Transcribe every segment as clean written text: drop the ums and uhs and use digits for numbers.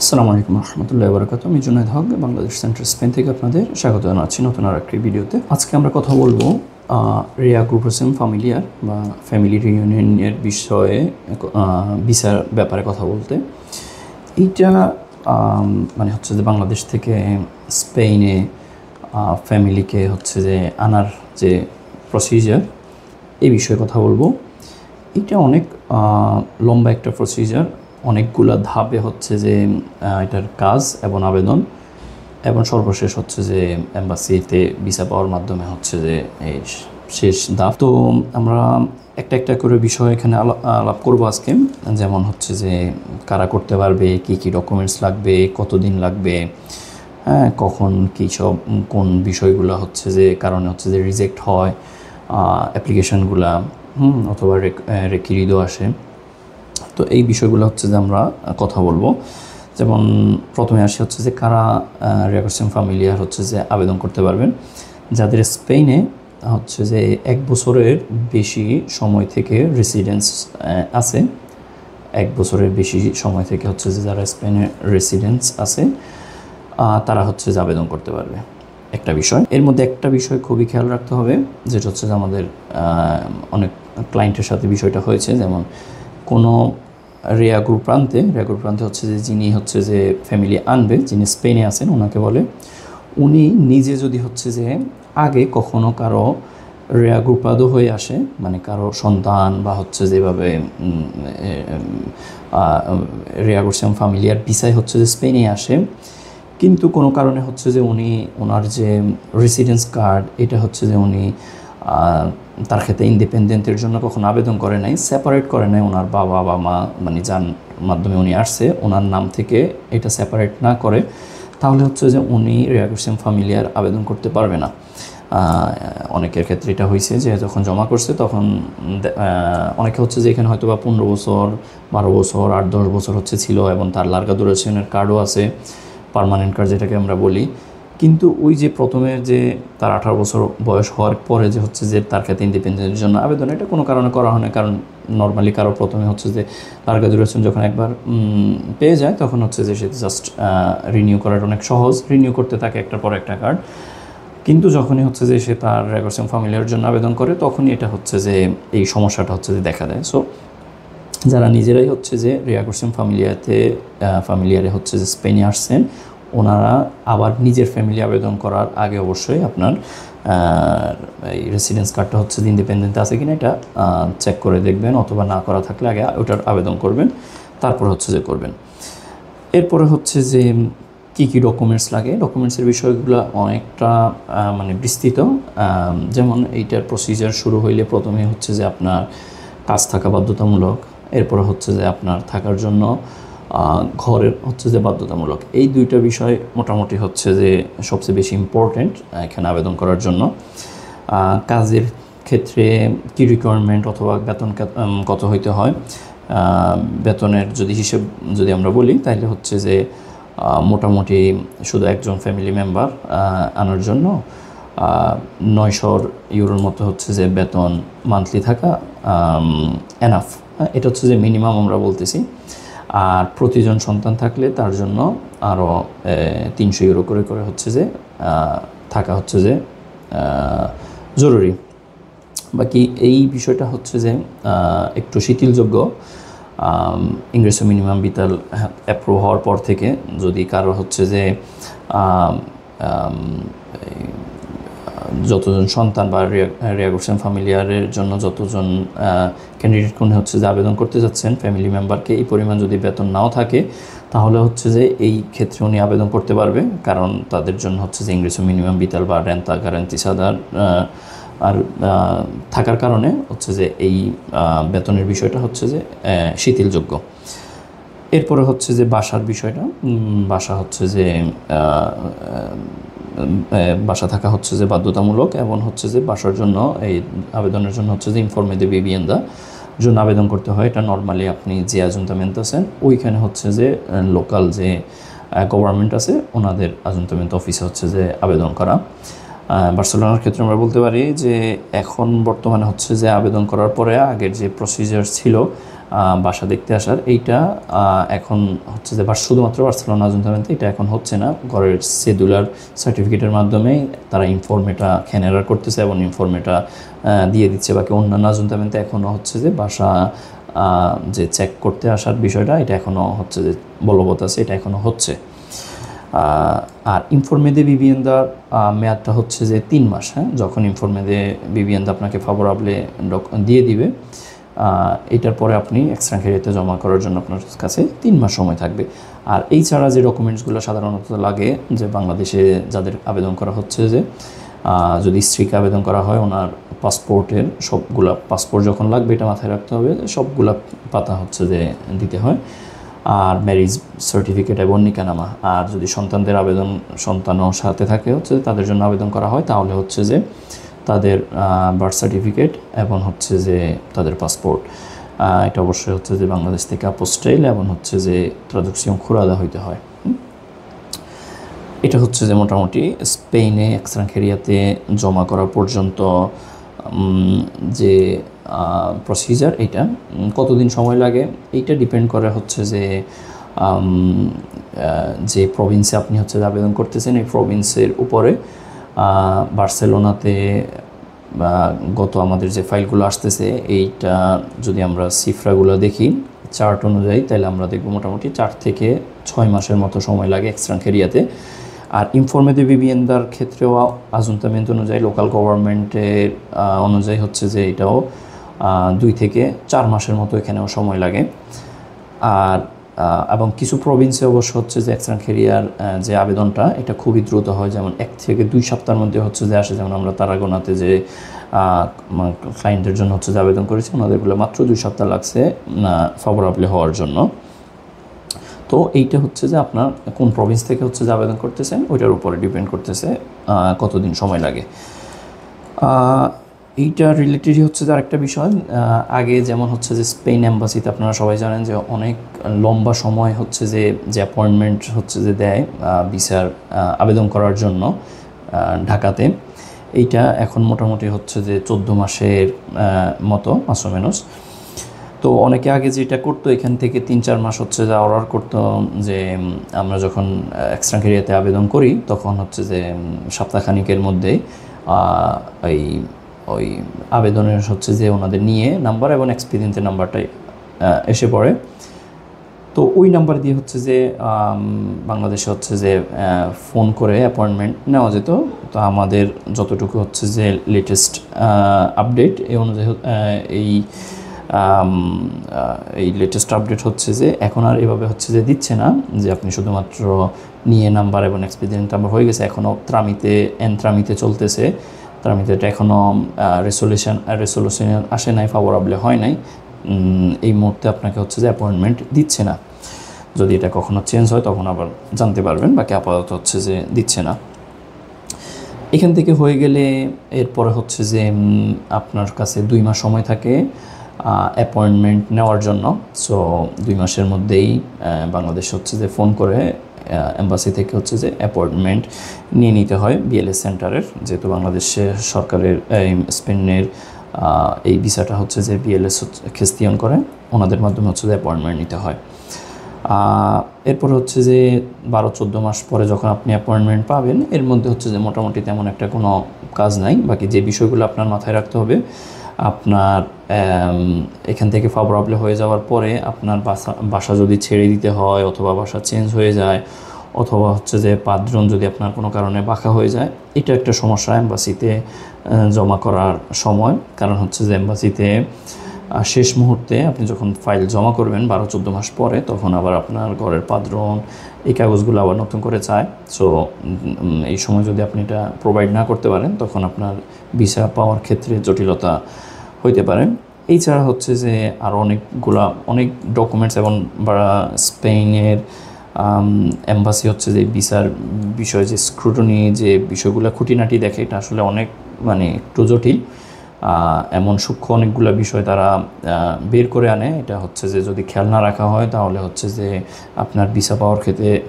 আসসালামু আলাইকুম রহমতুল্লাহি ওয়া বারাকাতুহু। আমি জুনায়েদ হক, বাংলাদেশ সেন্ট্রাল স্পেন থেকে আপনাদের স্বাগত জানাচ্ছি নতুন আরেকটি ভিডিওতে। আজকে আমরা কথা বলবো রিয়াগ্রুপোসিম ফ্যামিলিয়ার বা ফ্যামিলি রিউনিয়নের বিষয়ে, ভিসার ব্যাপারে কথা বলতে। এইটা মানে হচ্ছে যে বাংলাদেশ থেকে স্পেনে ফ্যামিলিকে হচ্ছে যে আনার যে প্রসিজার, এই বিষয়ে কথা বলবো। এটা অনেক লম্বা একটা প্রসিজার, অনেকগুলা ধাপে হচ্ছে যে এটার কাজ এবং আবেদন, এবং সর্বশেষ হচ্ছে যে এম্বাসিতে ভিসা পাওয়ার মাধ্যমে হচ্ছে যে এই শেষ ধাপ। তো আমরা একটা একটা করে বিষয় এখানে আলাপ করবো আজকে। যেমন হচ্ছে যে কারা করতে পারবে, কি কি ডকুমেন্টস লাগবে, কতদিন লাগবে, হ্যাঁ, কখন কী সব কোন বিষয়গুলো হচ্ছে যে কারণে হচ্ছে যে রিজেক্ট হয় অ্যাপ্লিকেশানগুলা, অথবা রেকিরিদও আসে। তো এই বিষয়গুলো হচ্ছে যে আমরা কথা বলবো। যেমন প্রথমে আসি হচ্ছে যে কারা রিয়াগ্রুপোসিম ফ্যামিলিয়ার হচ্ছে যে আবেদন করতে পারবেন। যাদের স্পেনে হচ্ছে যে 1 বছরের বেশি সময় থেকে রেসিডেন্স আছে, 1 বছরের বেশি সময় থেকে হচ্ছে যে যারা স্পেনে রেসিডেন্স আছে তারা হচ্ছে যে আবেদন করতে পারবে। একটা বিষয়, এর মধ্যে একটা বিষয় খুবই খেয়াল রাখতে হবে, যেটা হচ্ছে যে আমাদের অনেক ক্লায়েন্টের সাথে বিষয়টা হয়েছে। যেমন কোনো রিয়াগ্রু প্রান্তে হচ্ছে যে যিনি হচ্ছে যে ফ্যামিলি আনবে, যিনি স্পেনে আছেন, ওনাকে বলে উনি নিজে যদি হচ্ছে যে আগে কখনো কারো রিয়াগ্রুপাদো হয়ে আসে, মানে কারো সন্তান বা হচ্ছে যেভাবে রিয়াগ্রুপোসিম ফ্যামিলিয়ার ভিসায় হচ্ছে যে স্পেনে আসে, কিন্তু কোনো কারণে হচ্ছে যে উনি ওনার যে রেসিডেন্স কার্ড, এটা হচ্ছে যে উনি তার ক্ষেত্রে ইন্ডিপেন্ডেন্টের জন্য কখনো আবেদন করে নাই, সেপারেট করে নাই, ওনার বাবা বা মা মানে যার মাধ্যমে উনি আসছে ওনার নাম থেকে এটা সেপারেট না করে, তাহলে হচ্ছে যে উনি রিয়াগ্রুপোসিম ফ্যামিলিয়ার আবেদন করতে পারবে না। অনেকের ক্ষেত্রে এটা হয়েছে যে যখন জমা করছে তখন অনেকে হচ্ছে যে এখানে হয়তো বা 15 বছর, 12 বছর, 8-10 বছর হচ্ছে ছিল, এবং তার লার্গা দুরেশনের কার্ডও আছে, পার্মানেন্ট কার্ড যেটাকে আমরা বলি। কিন্তু ওই যে প্রথমে যে তার 18 বছর বয়স হওয়ার পরে যে হচ্ছে যে তার ক্ষেত্রে ইন্ডিপেন্ডেন্টের জন্য আবেদন, এটা কোনো কারণে করা হয় না। কারণ নর্মালি কারো প্রথমে হচ্ছে যে লার্গা দুরেশন যখন একবার পেয়ে যায়, তখন হচ্ছে যে সে জাস্ট রিনিউ করাটা অনেক সহজ, রিনিউ করতে থাকে একটার পর একটা কার্ড। কিন্তু যখনই হচ্ছে যে সে তার রিয়াগ্রুপোসিম ফ্যামিলিয়ার জন্য আবেদন করে, তখনই এটা হচ্ছে যে এই সমস্যাটা হচ্ছে যে দেখা দেয়। সো যারা নিজেরাই হচ্ছে যে রিয়াগ্রুপোসিম ফ্যামিলিয়ারে হচ্ছে যে স্পেনে আসছেন, ওনারা আবার নিজের ফ্যামিলি আবেদন করার আগে অবশ্যই আপনার এই রেসিডেন্স কার্ডটা হচ্ছে যে ইন্ডিপেন্ডেন্ট আছে কিনা এটা চেক করে দেখবেন, অথবা না করা থাকলে আগে ওটার আবেদন করবেন, তারপর হচ্ছে যে করবেন। এরপরে হচ্ছে যে কী কী ডকুমেন্টস লাগে, ডকুমেন্টসের বিষয়গুলো অনেকটা মানে বিস্তৃত। যেমন এইটার প্রসিজার শুরু হইলে প্রথমে হচ্ছে যে আপনার কাজ থাকা বাধ্যতামূলক, এরপরে হচ্ছে যে আপনার থাকার জন্য ঘরের হচ্ছে যে বাধ্যতামূলক। এই দুইটা বিষয় মোটামুটি হচ্ছে যে সবচেয়ে বেশি ইম্পর্ট্যান্ট এখানে আবেদন করার জন্য। কাজের ক্ষেত্রে কী রিকোয়ারমেন্ট অথবা বেতন কত হইতে হয়, বেতনের হিসেব যদি আমরা বলি, তাহলে হচ্ছে যে মোটামুটি শুধু একজন ফ্যামিলি মেম্বার আনার জন্য 900 ইউরোর মতো হচ্ছে যে বেতন মান্থলি থাকা এনাফ। এটা হচ্ছে যে মিনিমাম আমরা বলতেছি। আর প্রতিজন সন্তান থাকলে তার জন্য আরও 300 ইউরো করে করে হচ্ছে যে থাকা হচ্ছে যে জরুরি। বাকি এই বিষয়টা হচ্ছে যে একটু শিথিলযোগ্য। ইংরেসো মিনিমাম ভিটাল অ্যাপ্রুভ হওয়ার পর থেকে যদি কারো হচ্ছে যে যতজন সন্তান বা রিয়াগ্রুপোসিম ফ্যামিলিয়ারের জন্য যতজন ক্যান্ডিডেট কোন হচ্ছে যে আবেদন করতে যাচ্ছেন, ফ্যামিলি মেম্বারকে এই পরিমাণ যদি বেতন নাও থাকে, তাহলে হচ্ছে যে এই ক্ষেত্রে উনি আবেদন করতে পারবে। কারণ তাদের জন্য হচ্ছে যে ইংরেসো মিনিমাম ভিটাল বা রেন্তা গ্যারান্টিসাদার আর থাকার কারণে হচ্ছে যে এই বেতনের বিষয়টা হচ্ছে যে শিথিলযোগ্য। এরপরে হচ্ছে যে বাসার বিষয়টা, বাসা হচ্ছে যে বাসা থাকা হচ্ছে যে বাধ্যতামূলক, এবং হচ্ছে যে বাসার জন্য এই আবেদনের জন্য হচ্ছে যে ইনফর্মে দে বিবিয়েন্দা জন্য আবেদন করতে হয়। এটা নর্মালি আপনি যে আজুন্তামেন্ট আছেন ওইখানে হচ্ছে যে লোকাল যে গভর্নমেন্ট আছে ওনাদের আজুন্তামেন্ট অফিসে হচ্ছে যে আবেদন করা। বার্সেলোনার ক্ষেত্রে আমরা বলতে পারি যে এখন বর্তমানে হচ্ছে যে আবেদন করার পরে আগের যে প্রসিজার ছিল বাসা দেখতে আসার, এইটা এখন হচ্ছে যে শুধুমাত্র বার্সেলোনা আজুন্তামেন্তে এটা এখন হচ্ছে না। ঘরের সেডুলার সার্টিফিকেটের মাধ্যমে তারা ইনফর্মেটা খেনেরার করতেছে এবং ইনফর্মেটা দিয়ে দিচ্ছে। বাকি অন্যান্য আজুন্তামেন্তে এখনও হচ্ছে যে বাসা যে চেক করতে আসার বিষয়টা এটা এখনও হচ্ছে যে বলবৎ আছে, এটা এখনও হচ্ছে। আর ইনফর্মে দে ভিভিয়েন্দার মেয়াদটা হচ্ছে যে 3 মাস। হ্যাঁ, যখন ইনফর্মে দে ভিভিয়েন্দা আপনাকে ফেভারেবলে দিয়ে দিবে, এটার পরে আপনি এক্সট্রাঞ্জেরিয়াতে জমা করার জন্য আপনার কাছে 3 মাস সময় থাকবে। আর এই ছাড়া যে ডকুমেন্টসগুলো সাধারণত লাগে, যে বাংলাদেশে যাদের আবেদন করা হচ্ছে, যে যদি স্ত্রীকে আবেদন করা হয়, ওনার পাসপোর্টের সবগুলা পাসপোর্ট যখন লাগবে এটা মাথায় রাখতে হবে, সবগুলা পাতা হচ্ছে যে দিতে হয়। আর ম্যারেজ সার্টিফিকেট এবং নিকানামা। আর যদি সন্তানদের আবেদন সন্তানও সাথে থাকে হচ্ছে তাদের জন্য আবেদন করা হয়, তাহলে হচ্ছে যে তাদের বার্থ সার্টিফিকেট এবং হচ্ছে যে তাদের পাসপোর্ট, এটা অবশ্যই হচ্ছে যে বাংলাদেশ থেকে আপোস্টাইল এবং হচ্ছে যে ট্রাদুকশন খুরাদা হইতে হয়। এটা হচ্ছে যে মোটামুটি স্পেনে এক্সট্রাঞ্জেরিয়াতে জমা করা পর্যন্ত যে প্রসিজার, এইটা কতদিন সময় লাগে এইটা ডিপেন্ড করে হচ্ছে যে প্রভিন্সে আপনি হচ্ছে আবেদন করতেছেন এই প্রভিন্সের উপরে। বার্সেলোনাতে গত আমাদের যে ফাইলগুলো আসতেছে, এইটা যদি আমরা সিফরাগুলো দেখি চার্ট অনুযায়ী, তাহলে আমরা দেখব মোটামুটি 4 থেকে 6 মাসের মতো সময় লাগে এক্সট্রাঞ্জেরিয়াতে। আর ইনফর্মে দে ভিভিয়েন্দার ক্ষেত্রেও আজুন্তামেন্ট অনুযায়ী, লোকাল গভর্নমেন্টের অনুযায়ী হচ্ছে যে এটাও 2 থেকে 4 মাসের মতো এখানেও সময় লাগে। আর এবং কিছু প্রভিন্সে অবশ্য হচ্ছে যে এক্সট্রাঞ্জেরিয়ার যে আবেদনটা এটা খুবই দ্রুত হয়, যেমন 1 থেকে 2 সপ্তাহের মধ্যে হচ্ছে যে আসে। যেমন আমরা তারাগোনাতে যে ক্লায়েন্টের জন্য হচ্ছে যে আবেদন করেছি, ওনাদেরগুলো মাত্র 2 সপ্তাহ লাগছে ফেভারেবলি হওয়ার জন্য। তো এইটা হচ্ছে যে আপনার কোন প্রভিন্স থেকে হচ্ছে যে আবেদন করতেছেন ওইটার উপরে ডিপেন্ড করতেছে কতদিন সময় লাগে। এইটা রিলেটেডই হচ্ছে যে আরেকটা বিষয়, আগে যেমন হচ্ছে যে স্পেন এম্বাসিতে আপনারা সবাই জানেন যে অনেক লম্বা সময় হচ্ছে যে অ্যাপয়েন্টমেন্ট হচ্ছে যে দেয় ভিসার আবেদন করার জন্য ঢাকাতে। এইটা এখন মোটামুটি হচ্ছে যে 14 মাসের মতো মাসোমেনস। তো অনেকে আগে যেটা করতো, এখান থেকে 3-4 মাস হচ্ছে যে অর্ডার করতো, যে আমরা যখন এক্সট্রাঞ্জেরিয়াতে আবেদন করি তখন হচ্ছে যে সপ্তাহখানিকের মধ্যে ওই আবেদনের হচ্ছে যে ওনাদের নিয়ে নাম্বার এবং এক্সপিরিয়েন্সের নাম্বারটাই এসে পড়ে। তো ওই নাম্বার দিয়ে হচ্ছে যে বাংলাদেশে হচ্ছে যে ফোন করে অ্যাপয়েন্টমেন্ট নেওয়া যেত। তো আমাদের যতটুকু হচ্ছে যে লেটেস্ট আপডেট এই অনুযায়ী এই লেটেস্ট আপডেট হচ্ছে যে এখন আর এভাবে হচ্ছে যে দিচ্ছে না, যে আপনি শুধুমাত্র নিয়ে নাম্বার এবং এক্সপিরিয়েন্স নাম্বার হয়ে গেছে। এখনও ত্রামিতে চলতেছে। ত্রামিতে এটা এখনও রেসলিউশন আসে নাই, ফেভারেবলি হয় নাই। এই মুহূর্তে আপনাকে হচ্ছে যে অ্যাপয়েন্টমেন্ট দিচ্ছে না। যদি এটা কখনো চেঞ্জ হয় তখন আবার জানতে পারবেন, বাকি আপাতত হচ্ছে যে দিচ্ছে না। এখান থেকে হয়ে গেলে এরপরে হচ্ছে যে আপনার কাছে 2 মাস সময় থাকে অ্যাপয়েন্টমেন্ট নেওয়ার জন্য। সো 2 মাসের মধ্যেই বাংলাদেশ হচ্ছে যে ফোন করে এম্বাসি থেকে হচ্ছে যে অ্যাপয়েন্টমেন্ট নিয়ে নিতে হয় বিএলএস সেন্টারের, যেহেতু বাংলাদেশে সরকারের স্পেনের এই ভিসাটা হচ্ছে যে বিএলএস খেস্তিয়ান করে, ওনাদের মাধ্যমে হচ্ছে যে অ্যাপয়েন্টমেন্ট নিতে হয়। এরপর হচ্ছে যে 12-14 মাস পরে যখন আপনি অ্যাপয়েন্টমেন্ট পাবেন, এর মধ্যে হচ্ছে যে মোটামুটি তেমন একটা কোনো কাজ নাই। বাকি যে বিষয়গুলো আপনার মাথায় রাখতে হবে, আপনার এখান থেকে ফেভারেবলি হয়ে যাওয়ার পরে আপনার বাসা যদি ছেড়ে দিতে হয়, অথবা বাসা চেঞ্জ হয়ে যায়, অথবা হচ্ছে যে পাদ্রন যদি আপনার কোনো কারণে বাঁকা হয়ে যায়, এটা একটা সমস্যা এম্বাসিতে জমা করার সময়। কারণ হচ্ছে যে এম্বাসিতে শেষ মুহূর্তে আপনি যখন ফাইল জমা করবেন 12-14 মাস পরে, তখন আবার আপনার ঘরের পাদ্রন এই কাগজগুলো আবার নতুন করে চায়। সো এই সময় যদি আপনি এটা প্রোভাইড না করতে পারেন, তখন আপনার ভিসা পাওয়ার ক্ষেত্রে জটিলতা হইতে পারে। এছাড়া হচ্ছে যে আরও অনেক ডকুমেন্টস, এবং স্পেনের এম্বাসি হচ্ছে যে ভিসার বিষয়ে যে স্ক্রুটনি, যে বিষয়গুলো খুঁটিনাটি দেখে, এটা আসলে অনেক একটু জটিল। এমন সূক্ষ্ম অনেকগুলো বিষয় তারা বের করে আনে। এটা হচ্ছে যে যদি খেয়াল না রাখা হয়, তাহলে হচ্ছে যে আপনার ভিসা পাওয়ার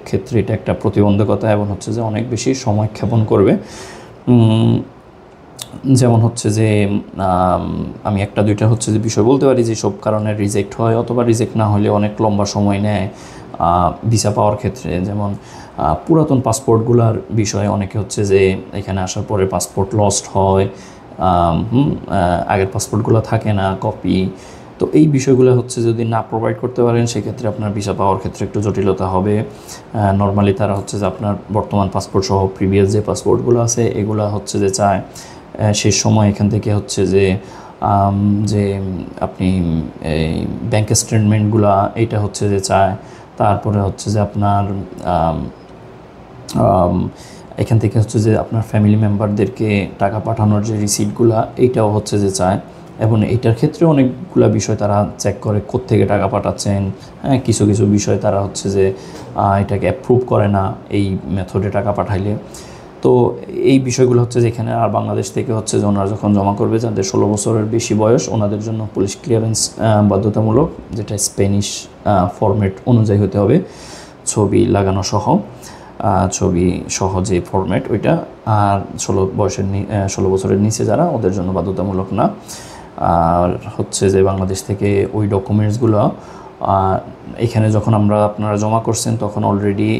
ক্ষেত্রে এটা একটা প্রতিবন্ধকতা, এবং হচ্ছে যে অনেক বেশি সময় ক্ষেপণ করবে। উম, যেমন হচ্ছে যে আমি একটা দুইটা হচ্ছে যে বিষয় বলতে পারি যে সব কারণে রিজেক্ট হয়, অথবা রিজেক্ট না হলে অনেক লম্বা সময় নেয় ভিসা পাওয়ার ক্ষেত্রে। যেমন পুরাতন পাসপোর্টগুলোর বিষয়ে অনেকে হচ্ছে যে এখানে আসার পরে পাসপোর্ট লস্ট হয়, আগের পাসপোর্টগুলো থাকে না কপি। তো এই বিষয়গুলো হচ্ছে যদি না প্রোভাইড করতে পারেন সেক্ষেত্রে আপনার ভিসা পাওয়ার ক্ষেত্রে একটু জটিলতা হবে। নর্মালি তারা হচ্ছে যে আপনার বর্তমান পাসপোর্ট সহ প্রিভিয়াস যে পাসপোর্টগুলো আছে এগুলো হচ্ছে যে চায়। শেষ সময় এখান থেকে হচ্ছে যে যে আপনি এই ব্যাঙ্ক স্টেটমেন্টগুলো এইটা হচ্ছে যে চায়। তারপরে হচ্ছে যে আপনার এখান থেকে হচ্ছে যে আপনার ফ্যামিলি মেম্বারদেরকে টাকা পাঠানোর যে রিসিপ্টগুলো এইটাও হচ্ছে যে চায়। এবং এইটার ক্ষেত্রে অনেকগুলো বিষয় তারা চেক করে কোত্থেকে টাকা পাঠাচ্ছেন। হ্যাঁ, কিছু কিছু বিষয় তারা হচ্ছে যে এটাকে অ্যাপ্রুভ করে না এই মেথডে টাকা পাঠাইলে। তো এই বিষয়গুলো হচ্ছে যে এখানে আর বাংলাদেশ থেকে হচ্ছে যে ওনারা যখন জমা করবে যাদের 16 বছরের বেশি বয়স ওনাদের জন্য পুলিশ ক্লিয়ারেন্স বাধ্যতামূলক, যেটা স্প্যানিশ ফরম্যাট অনুযায়ী হতে হবে, ছবি লাগানো সহ, ছবি সহ যে ফরম্যাট ওইটা। আর 16 বছরের নিচে যারা ওদের জন্য বাধ্যতামূলক না। আর হচ্ছে যে বাংলাদেশ থেকে ওই ডকুমেন্টসগুলো এখানে যখন আপনারা জমা করছেন তখন অলরেডি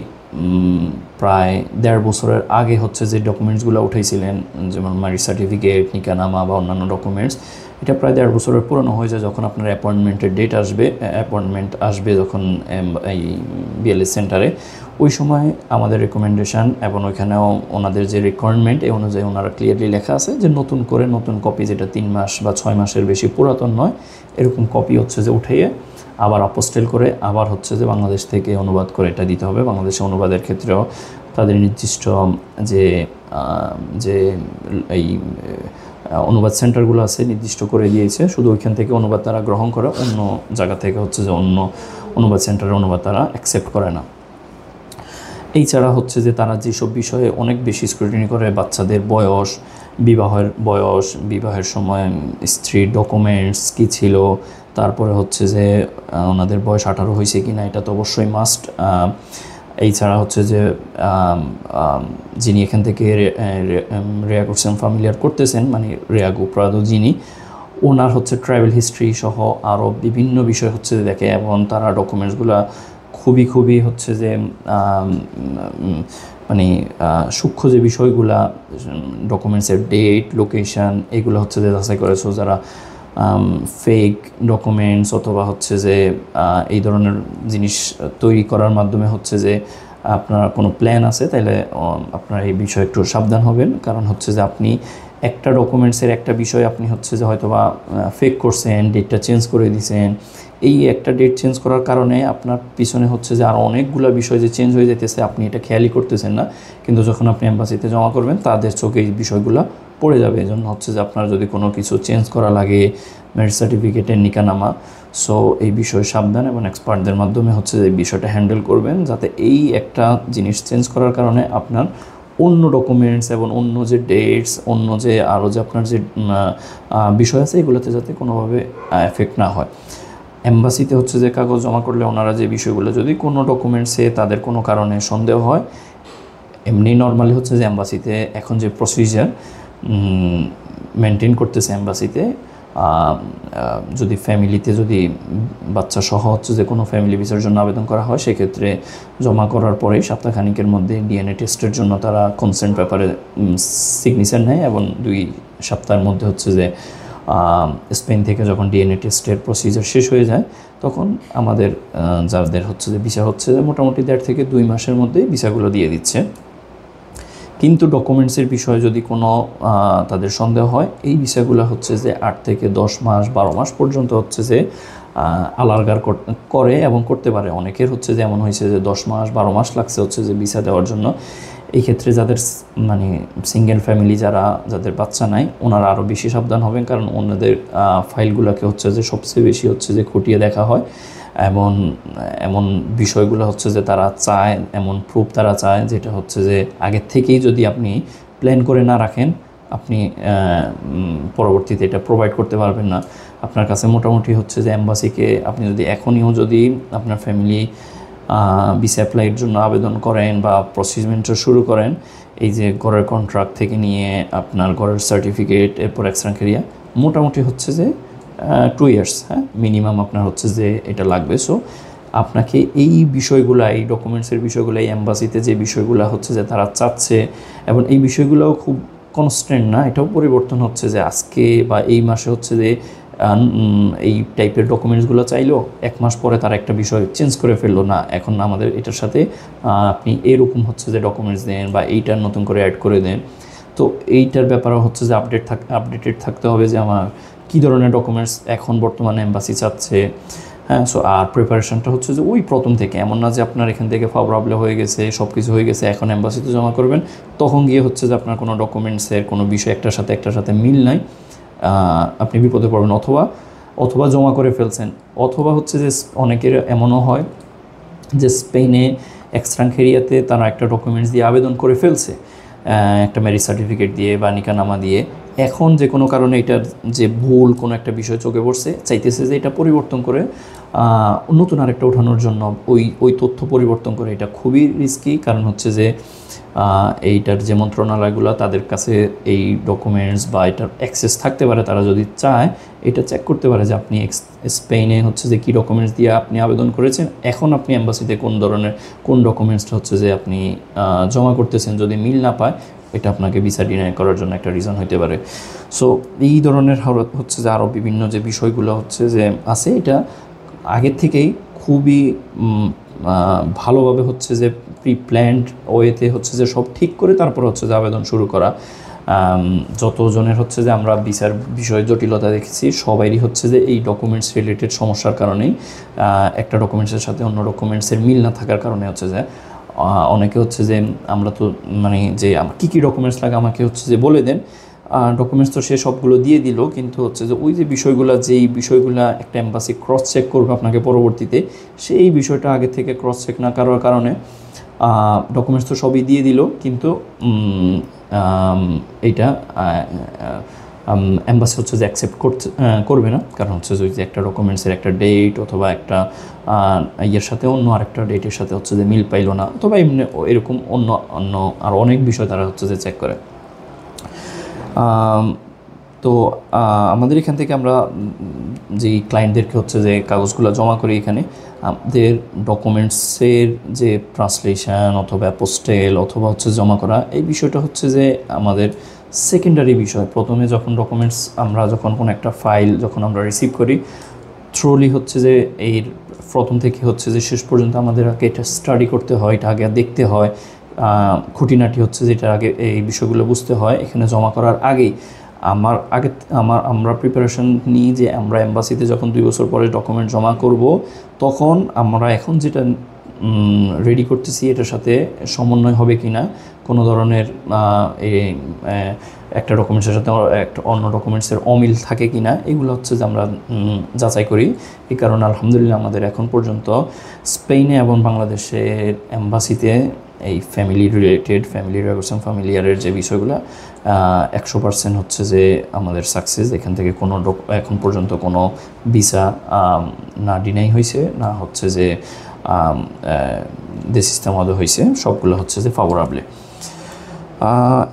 প্রায় 1.5 বছরের আগে হচ্ছে যে ডকুমেন্টসগুলো উঠাইছিলেন, যেমন ম্যারেজ সার্টিফিকেট, নিকানামা বা অন্যান্য ডকুমেন্টস, এটা প্রায় 1.5 বছরের পুরনো হয়ে যায় যখন আপনার অ্যাপয়েন্টমেন্টের ডেট আসবে, অ্যাপয়েন্টমেন্ট আসবে যখন এই বিএলএস সেন্টারে। ওই সময় আমাদের রেকমেন্ডেশন এবং ওইখানেও ওনাদের যে রিকোয়ারমেন্ট এই অনুযায়ী ওনারা ক্লিয়ারলি লেখা আছে যে নতুন কপি, যেটা 3 মাস বা 6 মাসের বেশি পুরাতন নয়, এরকম কপি হচ্ছে যে উঠাইয়ে আবার আপোস্টেল করে আবার হচ্ছে যে বাংলাদেশ থেকে অনুবাদ করে এটা দিতে হবে। বাংলাদেশে অনুবাদের ক্ষেত্রেও তাদের নির্দিষ্ট যে যে এই অনুবাদ সেন্টারগুলো আছে নির্দিষ্ট করে দিয়েছে, শুধু ওইখান থেকে অনুবাদ তারা গ্রহণ করে, অন্য জায়গা থেকে হচ্ছে যে অন্য অনুবাদ সেন্টারের অনুবাদ তারা অ্যাকসেপ্ট করে না। এই ছাড়া হচ্ছে যে তারা যেসব বিষয়ে অনেক বেশি স্ক্রুটিনি করে, বাচ্চাদের বয়স, বিবাহের সময় স্ত্রীর ডকুমেন্টস কী ছিল, তারপরে হচ্ছে যে ওনাদের বয়স 18 হয়েছে কি না, এটা তো অবশ্যই মাস্ট। এই ছাড়া হচ্ছে যে যিনি এখান থেকে রেয়া করছেন ফ্যামিলিয়ার করতেছেন, মানে রেয়াগু প্রাদো যিনি, ওনার হচ্ছে ট্রাভেল হিস্ট্রি সহ আরও বিভিন্ন বিষয় হচ্ছে যে দেখে, এবং তারা ডকুমেন্টসগুলো খুবই হচ্ছে যে মানে সূক্ষ্ম যে বিষয়গুলা, ডকুমেন্টসের ডেট, লোকেশান, এগুলো হচ্ছে যে যাচাই করে। সো যারা ফেক ডকুমেন্টস অথবা হচ্ছে যে এই ধরনের জিনিস তৈরি করার মাধ্যমে হচ্ছে যে আপনার কোনো প্ল্যান আছে, তাহলে আপনার এই বিষয়ে একটু সাবধান হবেন। কারণ হচ্ছে যে আপনি একটা ডকুমেন্টসের একটা বিষয় আপনি হচ্ছে যে হয়তো বা ফেক করছেন, ডেটটা চেঞ্জ করে দিয়েছেন, এই একটা ডেট চেঞ্জ করার কারণে আপনার পিছনে হচ্ছে যে আরও অনেকগুলো বিষয় যে চেঞ্জ হয়ে যেতেছে, আপনি এটা খেয়ালই করতেছেন না, কিন্তু যখন আপনি এম্বাসিতে জমা করবেন তাদের চোখে এই বিষয়গুলো পড়ে যাবে। এই জন্য হচ্ছে যে আপনার যদি কোনো কিছু চেঞ্জ করা লাগে, ম্যারেজ সার্টিফিকেটের নিকানামা, সো এই বিষয়ে সাবধান এবং এক্সপার্টদের মাধ্যমে হচ্ছে যে এই বিষয়টা হ্যান্ডেল করবেন, যাতে এই একটা জিনিস চেঞ্জ করার কারণে আপনার অন্য ডকুমেন্টস এবং অন্য যে ডেটস, অন্য যে আরও যে আপনার যে বিষয় আছে এগুলোতে যাতে কোনোভাবে এফেক্ট না হয়। এম্বাসিতে হচ্ছে যে কাগজ জমা করলে ওনারা যে বিষয়গুলো, যদি কোনো ডকুমেন্টসে তাদের কোনো কারণে সন্দেহ হয়, এমনি নর্মালি হচ্ছে যে এম্বাসিতে এখন যে প্রসিজার মেনটেন করতেছে এম্বাসিতে, যদি ফ্যামিলিতে যদি বাচ্চা সহ হচ্ছে যে কোনো ফ্যামিলি ভিসার জন্য আবেদন করা হয়, সেক্ষেত্রে জমা করার পরেই সপ্তাহখানিকের মধ্যে ডিএনএ টেস্টের জন্য তারা কনসেন্ট পেপারে সিগনেচার নেয়, এবং 2 সপ্তাহের মধ্যে হচ্ছে যে স্পেন থেকে যখন ডিএনএ টেস্টের প্রসিজার শেষ হয়ে যায় তখন আমাদের যাদের হচ্ছে যে ভিসা হচ্ছে যে মোটামুটি 1.5 থেকে 2 মাসের মধ্যে ভিসাগুলো দিয়ে দিচ্ছে। কিন্তু ডকুমেন্টসের বিষয়ে যদি কোনো তাদের সন্দেহ হয়, এই ভিসাগুলো হচ্ছে যে 8 থেকে 10 মাস 12 মাস পর্যন্ত হচ্ছে যে আলার্গার করে এবং করতে পারে। অনেকের হচ্ছে যে এমন হয়েছে যে 10 মাস 12 মাস লাগছে হচ্ছে যে ভিসা দেওয়ার জন্য। এই ক্ষেত্রে যাদের মানে সিঙ্গেল ফ্যামিলি, যাদের বাচ্চা নাই, ওনারা আরও বেশি সাবধান হবেন, কারণ ওনাদের ফাইলগুলোকে হচ্ছে যে সবচেয়ে বেশি হচ্ছে যে খতিয়ে দেখা হয়, এমন বিষয়গুলো হচ্ছে যে তারা চায়, এমন প্রুফ তারা চায় যেটা হচ্ছে যে আগের থেকেই যদি আপনি প্ল্যান করে না রাখেন, আপনি পরবর্তীতে এটা প্রোভাইড করতে পারবেন না। আপনার কাছে মোটামুটি হচ্ছে যে এম্বাসিকে আপনি যদি এখনইও যদি আপনার ফ্যামিলি ভিসা অ্যাপ্লাইয়ের জন্য আবেদন করেন বা প্রসিজমেন্টটা শুরু করেন, এই যে ঘরের কন্ট্রাক্ট থেকে নিয়ে আপনার ঘরের সার্টিফিকেট, এরপর এক্সট্রাঙ্কেরিয়া, মোটামুটি হচ্ছে যে 2 ইয়ার্স, হ্যাঁ, মিনিমাম আপনার হচ্ছে যে এটা লাগবে। সো আপনাকে এই বিষয়গুলো, এই ডকুমেন্টসের বিষয়গুলো, এই অ্যাম্বাসিতে যে বিষয়গুলো হচ্ছে যে তারা চাচ্ছে, এবং এই বিষয়গুলোও খুব কনস্ট্যান্ট না, এটাও পরিবর্তন হচ্ছে যে আজকে বা এই মাসে হচ্ছে যে এই টাইপের ডকুমেন্টসগুলো চাইলো, 1 মাস পরে তারা একটা বিষয় চেঞ্জ করে ফেললো, না এখন আমাদের এটার সাথে আপনি এরকম হচ্ছে যে ডকুমেন্টস দেন বা এইটার নতুন করে অ্যাড করে দেন। তো এইটার ব্যাপারেও হচ্ছে যে আপডেটেড থাকতে হবে যে আমার কী ধরনের ডকুমেন্টস এখন বর্তমানে এম্বাসি চাচ্ছে। হ্যাঁ, সো আর প্রিপারেশনটা হচ্ছে যে ওই প্রথম থেকে, এমন না যে আপনার এখান থেকে ফাভরেবল হয়ে গেছে, সব কিছু হয়ে গেছে, এখন এম্বাসিতে জমা করবেন, তখন গিয়ে হচ্ছে যে আপনার কোনো ডকুমেন্টসের কোনো বিষয় একটার সাথে মিল নাই, আপনি বিপদে পড়বেন। অথবা জমা করে ফেলছেন, অথবা হচ্ছে যে অনেকের এমনও হয় যে স্পেনে এক্সট্রাঙ্কেরিয়াতে তারা একটা ডকুমেন্টস দিয়ে আবেদন করে ফেলছে, একটা ম্যারেজ সার্টিফিকেট দিয়ে বা নিকানামা দিয়ে, এখন যে কোনো কারণে এটার যে ভুল কোনো একটা বিষয় চোখে পড়ছে, চাইতেছে যে এটা পরিবর্তন করে নতুন আরেকটা ওঠানোর জন্য ওই তথ্য পরিবর্তন করে। এটা খুবই রিস্কি, কারণ হচ্ছে যে এইটার যে মন্ত্রণালয়গুলো, তাদের কাছে এই ডকুমেন্টস বা এটার অ্যাক্সেস থাকতে পারে, তারা যদি চায় এটা চেক করতে পারে যে আপনি স্পেনে হচ্ছে যে কী ডকুমেন্টস দিয়ে আপনি আবেদন করেছেন, এখন আপনি অ্যাম্বাসিতে কোন ডকুমেন্টসটা হচ্ছে যে আপনি জমা করতেছেন, যদি মিল না পায় এটা আপনাকে ভিসা ডিনাই করার জন্য একটা রিজন হতে পারে। সো এই ধরনের হচ্ছে যে আরও বিভিন্ন যে বিষয়গুলো হচ্ছে যে আছে, এটা আগের থেকেই খুবই ভালোভাবে হচ্ছে যে প্রি প্ল্যান্ড ওয়েতে হচ্ছে যে সব ঠিক করে তারপর হচ্ছে যে আবেদন শুরু করা। যতজনের হচ্ছে যে আমরা ভিসার বিষয়ে জটিলতা দেখেছি, সবারই হচ্ছে যে এই ডকুমেন্টস রিলেটেড সমস্যার কারণেই, একটা ডকুমেন্টসের সাথে অন্য ডকুমেন্টসের মিল না থাকার কারণে হচ্ছে যে অনেকে হচ্ছে যে আমরা তো মানে যে কী ডকুমেন্টস লাগে আমাকে হচ্ছে যে বলে দেন, ডকুমেন্টস তো সে সবগুলো দিয়ে দিল, কিন্তু হচ্ছে যে ওই যে যেই বিষয়গুলো একটা এম্বাসি ক্রস চেক করবে আপনাকে পরবর্তীতে, সেই বিষয়টা আগে থেকে ক্রস চেক না করার কারণে ডকুমেন্টস তো সবই দিয়ে দিল, কিন্তু এইটা এম্বাসি হচ্ছে যে অ্যাকসেপ্ট করবে না, কারণ হচ্ছে যে একটা ডকুমেন্টসের একটা ডেট অথবা একটা ইয়ের সাথে অন্য আরেকটা ডেটের সাথে হচ্ছে যে মিল পাইলো না, অথবা এমনি এরকম অন্য আর অনেক বিষয় তারা হচ্ছে যে চেক করে। তো আমাদের এখান থেকে আমরা যেই ক্লায়েন্টদেরকে হচ্ছে যে কাগজগুলো জমা করি, এখানে আমাদের ডকুমেন্টসের যে ট্রান্সলেশন অথবা অ্যাপোস্টেল অথবা হচ্ছে জমা করা, এই বিষয়টা হচ্ছে যে আমাদের সেকেন্ডারি বিষয়। প্রথমে যখন ডকুমেন্টস যখন কোনো একটা ফাইল যখন আমরা রিসিভ করি, থ্রুলি হচ্ছে যে এর প্রথম থেকে হচ্ছে যে শেষ পর্যন্ত আমাদের আগে এটা স্টাডি করতে হয়, এটা আগে দেখতে হয়, খুঁটিনাটি হচ্ছে যেটা আগে এই বিষয়গুলো বুঝতে হয়। এখানে জমা করার আগেই আমরা প্রিপারেশন নিই যে আমরা এম্বাসিতে যখন 2 বছর পরে ডকুমেন্ট জমা করব, তখন আমরা এখন যেটা রেডি করতেছি এটার সাথে সমন্বয় হবে কি না, কোনো ধরনের একটা ডকুমেন্টসের সাথে একটা অন্য ডকুমেন্টসের অমিল থাকে কি না, এগুলো হচ্ছে যে আমরা যাচাই করি। এই কারণে আলহামদুলিল্লাহ আমাদের এখন পর্যন্ত স্পেনে এবং বাংলাদেশের এম্বাসিতে এই ফ্যামিলি রেগুলেশন ফ্যামিলিয়ারের যে বিষয়গুলো 100% হচ্ছে যে আমাদের সাকসেস। এখান থেকে এখন পর্যন্ত কোনো ভিসা না ডিনাই হয়েছে, না হচ্ছে যে সিস্টেমও হয়েছে, সবগুলো হচ্ছে যে ফাভরেবল।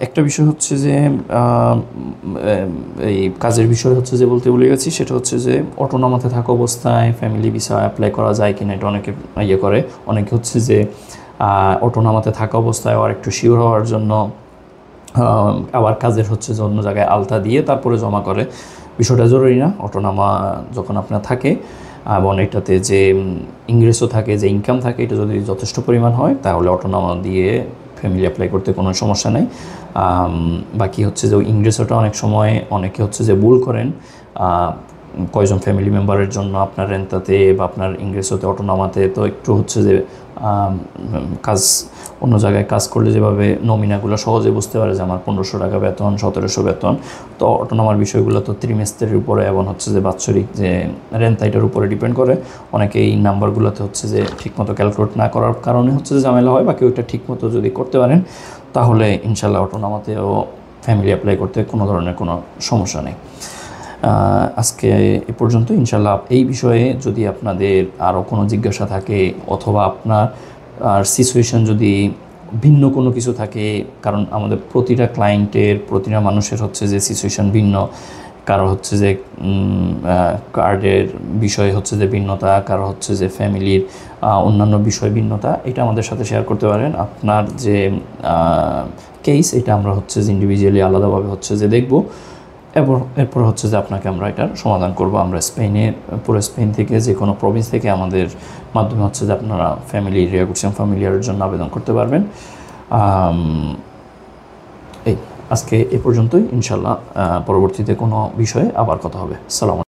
একটা বিষয় হচ্ছে যে এই কাজের বিষয় হচ্ছে যে বলতে ভুলে গেছি, সেটা হচ্ছে যে অটোনমাতে থাকা অবস্থায় ফ্যামিলি ভিসা অ্যাপ্লাই করা যায় কিনা, এটা অনেকে করে। অনেকে হচ্ছে যে অটোনমাতে থাকা অবস্থায় আর একটু শিওর হওয়ার জন্য আবার কাজের হচ্ছে যে অন্য জায়গায় আলতা দিয়ে তারপরে জমা করে। বিষয়টা জরুরি না। অটোনমা যখন আপনার থাকে এবং এটাতে যে ইংরেজও থাকে, যে ইনকাম থাকে, এটা যদি যথেষ্ট পরিমাণ হয় তাহলে অটোনমা দিয়ে ফ্যামিলি অ্যাপ্লাই করতে কোনো সমস্যা নেই। বাকি হচ্ছে যে ইংরেজটা অনেক সময় অনেকে হচ্ছে যে ভুল করেন, কয়জন ফ্যামিলি মেম্বারের জন্য আপনার রেন্তাতে বা আপনার ইংরেজতে অটোনমাতে তো একটু হচ্ছে যে কাজ অন্য জায়গায় কাজ করলে যেভাবে নমিনাগুলো সহজে বুঝতে পারে যে আমার 1500 টাকা বেতন, 1700 বেতন, তো অটোনমার বিষয়গুলো তো ত্রিমেস্তের উপরে এবং হচ্ছে যে বাৎসরিক যে রেন্তা এটার উপরে ডিপেন্ড করে। অনেকে এই নাম্বারগুলোতে হচ্ছে যে ঠিকমতো ক্যালকুলেট না করার কারণে হচ্ছে যে ঝামেলা হয়। বাকি ওইটা ঠিকমতো যদি করতে পারেন তাহলে ইনশাল্লাহ অটোনমাতেও ফ্যামিলি অ্যাপ্লাই করতে কোনো ধরনের কোনো সমস্যা নেই। আজকে এ পর্যন্ত। ইনশাল্লাহ এই বিষয়ে যদি আপনাদের আরও কোনো জিজ্ঞাসা থাকে অথবা আপনার সিচুয়েশন যদি ভিন্ন কোনো কিছু থাকে, কারণ আমাদের প্রতিটা ক্লায়েন্টের প্রতিটা মানুষের হচ্ছে যে সিচুয়েশন ভিন্ন, কারো হচ্ছে যে কার্ডের বিষয়ে হচ্ছে যে ভিন্নতা, কারো হচ্ছে যে ফ্যামিলির অন্যান্য বিষয় ভিন্নতা, এটা আমাদের সাথে শেয়ার করতে পারেন। আপনার যে কেস এটা আমরা হচ্ছে যে ইন্ডিভিজুয়ালি আলাদাভাবে হচ্ছে যে দেখব, এরপর হচ্ছে যে আপনাকে আমরা এটার সমাধান করব। আমরা পুরো স্পেন থেকে যে কোনো প্রভিন্স থেকে আমাদের মাধ্যমে হচ্ছে যে আপনারা ফ্যামিলি রিয়াকুশন ফ্যামিলিয়ারের জন্য আবেদন করতে পারবেন। এই আজকে এ পর্যন্তই। ইনশাল্লাহ পরবর্তীতে কোনো বিষয়ে আবার কথা হবে। আসসালামু আলাইকুম।